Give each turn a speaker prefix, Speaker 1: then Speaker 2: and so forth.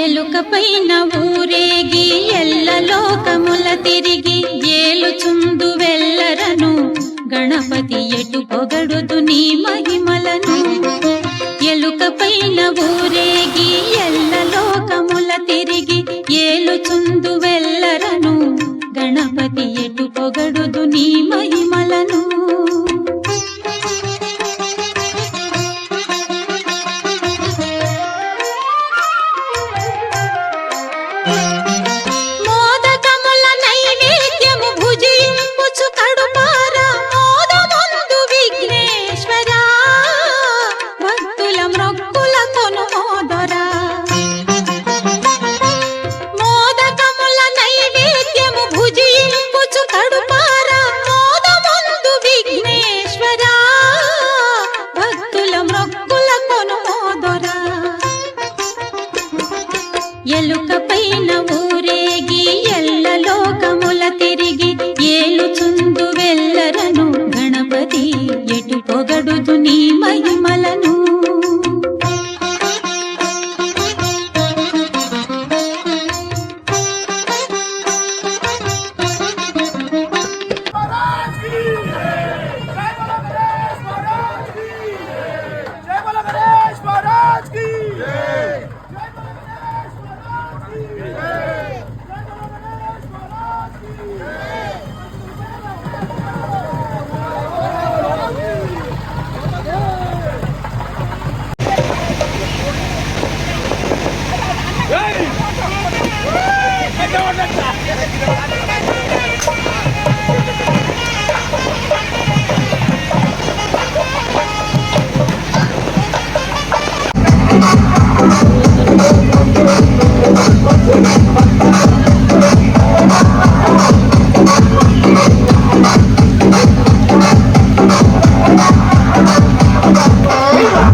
Speaker 1: ఎలుక పైన ఊరేగి ఎల్ల లోకముల తిరిగి ఏలుచుందు వెల్లరను గణపతి ఎటు పొగడుదు నీ మహిమలను. ఎలుక పైన ఊరేగి ఎల్ల లోకముల తిరిగి ఏలుచుందు వెల్లరను గణపతి ఎటు పొగడుదు నీ మహిమలను. మోదకముల నైవేద్యము భుజింపుచు కడుపార మోదముందు విఘ్నేశ్వరా భక్తుల మ్రొక్కుల కొనుమోదరా. మోదకముల నైవేద్యము భుజింపుచు కడుపార మోదముందు విఘ్నేశ్వరా భక్తుల మ్రొక్కుల కొనుమోదరా. ఎలుక పైన ఊరేగి ఎల్ల లోకముల తిరిగి ఏలుచుందు వెల్లరను గణపతి ఎటు పొగడుదు నీ మహిమ